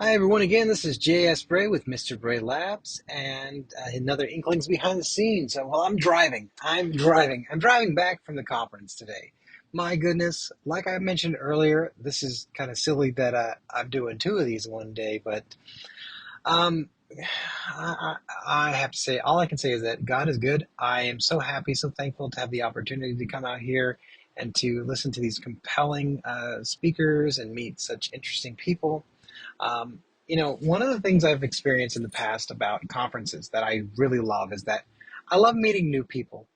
Hi everyone again, this is J.S. Bray with Mr. Bray Labs and another Inklings behind the scenes. Well, I'm driving back from the conference today. My goodness, like I mentioned earlier, this is kind of silly that I'm doing two of these one day, but um, I have to say, all I can say is that God is good. I am so happy, so thankful to have the opportunity to come out here and to listen to these compelling speakers and meet such interesting people. One of the things I've experienced in the past about conferences that I really love is that I love meeting new people.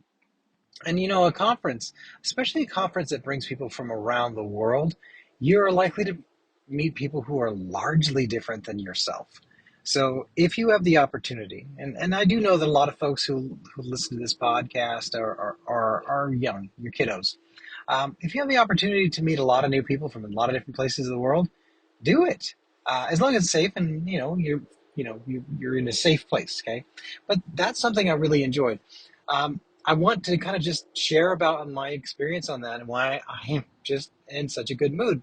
And a conference, especially a conference that brings people from around the world, you're likely to meet people who are largely different than yourself. So if you have the opportunity, and I do know that a lot of folks who listen to this podcast are young, your kiddos. If you have the opportunity to meet a lot of new people from a lot of different places of the world, do it. As long as it's safe and you're in a safe place. Okay, but that's something I really enjoyed. I want to kind of just share about my experience on that and why I am just in such a good mood.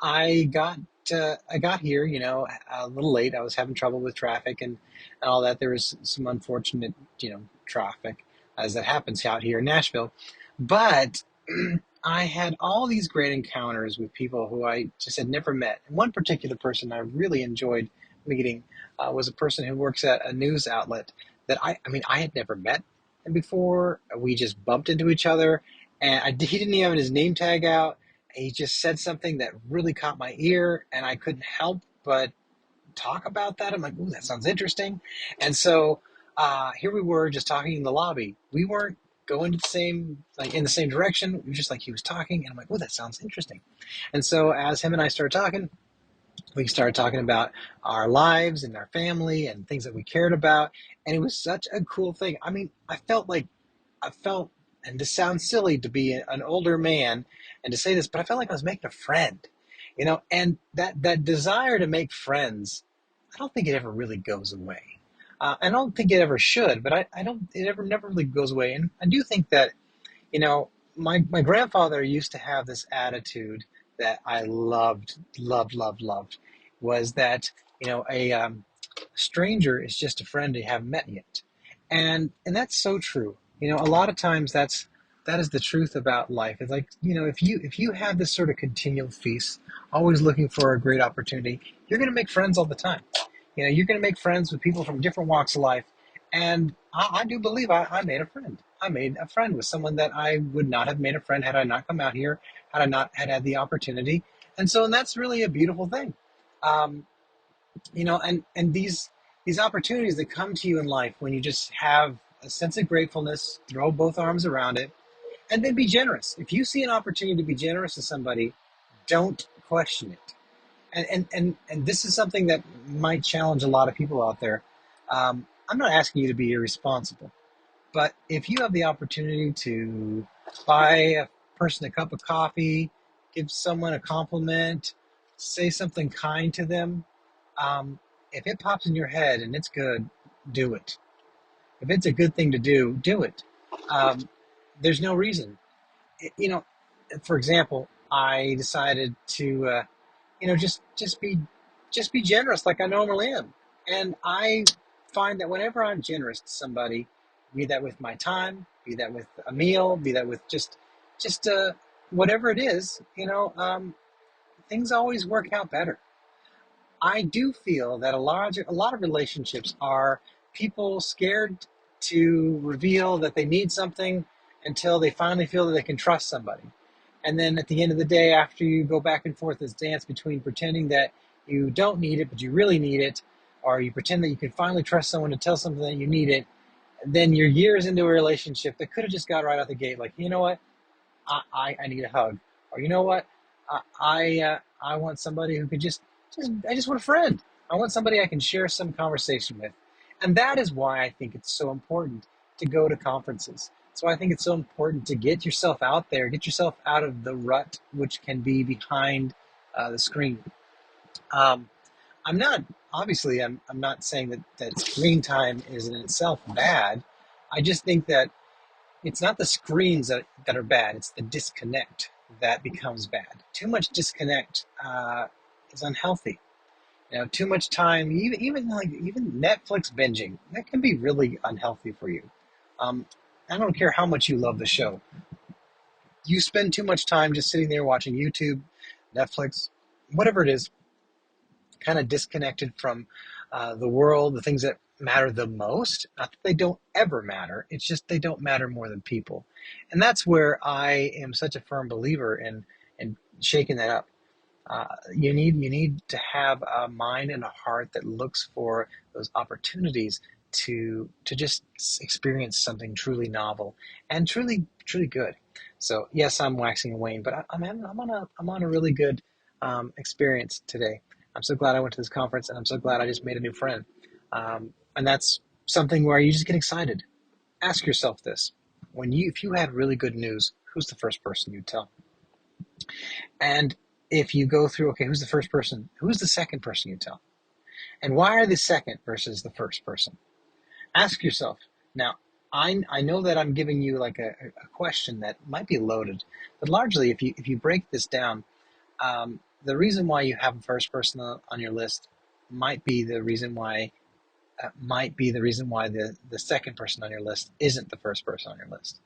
I got I got here, a little late. I was having trouble with traffic and all that. There was some unfortunate, traffic as that happens out here in Nashville. But I had all these great encounters with people who I just had never met. And one particular person I really enjoyed meeting was a person who works at a news outlet that I had never met. And before we just bumped into each other, and he didn't even have his name tag out. He just said something that really caught my ear, and I couldn't help but talk about that. I'm like, ooh, that sounds interesting. And so here we were just talking in the lobby. We weren't going to the same, like in the same direction. We were just like, he was talking, and I'm like, oh, that sounds interesting. And so as him and I started talking, we started talking about our lives and our family and things that we cared about. And it was such a cool thing. I mean, I felt, and this sounds silly to be an older man and to say this, but I felt like I was making a friend, and that desire to make friends, I don't think it ever really goes away. I don't think it ever should, but I don't, it ever, never really goes away. And I do think that, you know, my grandfather used to have this attitude that I loved, was that, a stranger is just a friend you haven't met yet. And that's so true. A lot of times that is the truth about life. It's like, if you have this sort of continual feast, always looking for a great opportunity, you're going to make friends all the time. You're going to make friends with people from different walks of life. And I do believe I made a friend. I made a friend with someone that I would not have made a friend had I not come out here, had I not had the opportunity. And that's really a beautiful thing. Um, and these opportunities that come to you in life when you just have a sense of gratefulness, throw both arms around it, and then be generous. If you see an opportunity to be generous to somebody, don't question it. And this is something that might challenge a lot of people out there. I'm not asking you to be irresponsible, but if you have the opportunity to buy a person a cup of coffee, give someone a compliment, say something kind to them, if it pops in your head and it's good, do it. If it's a good thing to do it. Um, there's no reason. You know, for example, I decided to, just be generous like I normally am, and I find that whenever I'm generous to somebody, be that with my time, be that with a meal, be that with just whatever it is, things always work out better. I do feel that a lot of relationships are people scared to reveal that they need something until they finally feel that they can trust somebody. And then at the end of the day, after you go back and forth this dance between pretending that you don't need it, but you really need it, or you pretend that you can finally trust someone to tell something that you need it, then you're years into a relationship that could have just got right out the gate. Like, you know what? I need a hug. Or you know what? I want somebody who could I just want a friend. I want somebody I can share some conversation with. And that is why I think it's so important to go to conferences. So I think it's so important to get yourself out there, get yourself out of the rut, which can be behind the screen. Um, I'm not saying that screen time is in itself bad. I just think that it's not the screens that are bad, it's the disconnect that becomes bad. Too much disconnect is unhealthy. Too much time, even Netflix binging, that can be really unhealthy for you. Um, I don't care how much you love the show. You spend too much time just sitting there watching YouTube, Netflix, whatever it is, kind of disconnected from the world, the things that matter the most. Not that they don't ever matter, it's just they don't matter more than people. And that's where I am such a firm believer in shaking that up. You need to have a mind and a heart that looks for those opportunities to just experience something truly novel and truly good. So yes, I'm waxing and wane, but I'm on a really good experience today. I'm so glad I went to this conference, and I'm so glad I just made a new friend. And that's something where you just get excited. Ask yourself this: if you had really good news, who's the first person you'd tell? And if you go through, okay, who's the first person? Who's the second person you tell? And why are the second versus the first person? Ask yourself. Now, I know that I'm giving you like a question that might be loaded, but largely, if you break this down, the reason why you have a first person on your list might be the reason why the second person on your list isn't the first person on your list.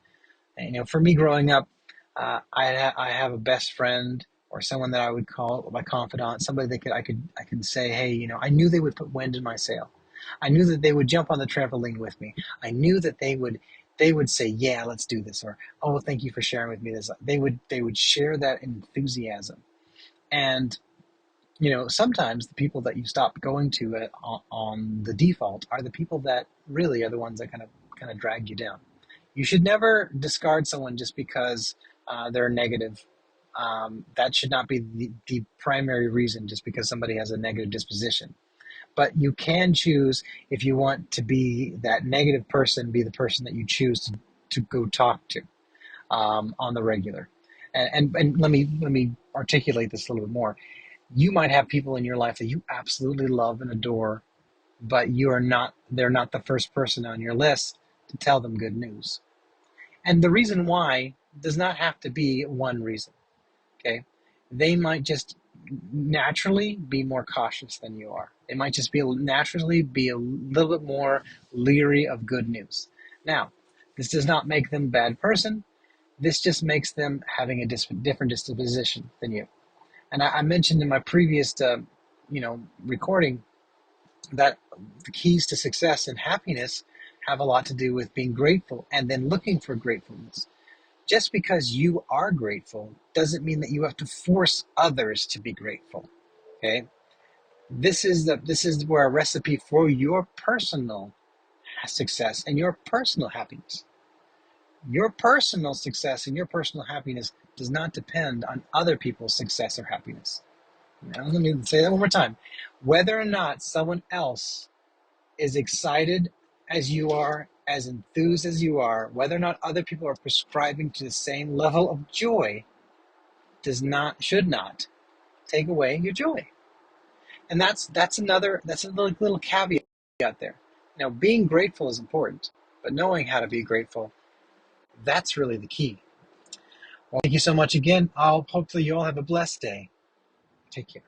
And, for me growing up, I have a best friend or someone that I would call my confidant, somebody that I could say, hey, I knew they would put wind in my sail. I knew that they would jump on the trampoline with me. I knew that they would say, yeah, let's do this, or oh, thank you for sharing with me this. They would share that enthusiasm. And sometimes the people that you stop going to on the default are the people that really are the ones that kind of drag you down. You should never discard someone just because they're negative. That should not be the primary reason, just because somebody has a negative disposition. But you can choose, if you want to be that negative person, be the person that you choose to go talk to on the regular. And let me articulate this a little bit more. You might have people in your life that you absolutely love and adore, but they're not the first person on your list to tell them good news. And the reason why does not have to be one reason. Okay. They might just naturally be more cautious than you are. They might just naturally be a little bit more leery of good news. Now, this does not make them a bad person. This just makes them having a different disposition than you. And I mentioned in my previous, recording, that the keys to success and happiness have a lot to do with being grateful and then looking for gratefulness. Just because you are grateful doesn't mean that you have to force others to be grateful. Okay? This is where a recipe for your personal success and your personal happiness. Your personal success and your personal happiness does not depend on other people's success or happiness. Now, let me say that one more time. Whether or not someone else is excited as you are, as enthused as you are, whether or not other people are prescribing to the same level of joy, should not take away your joy. And that's another little caveat there. Being grateful is important, but knowing how to be grateful, that's really the key. Well, thank you so much again. Hopefully you all have a blessed day. Take care.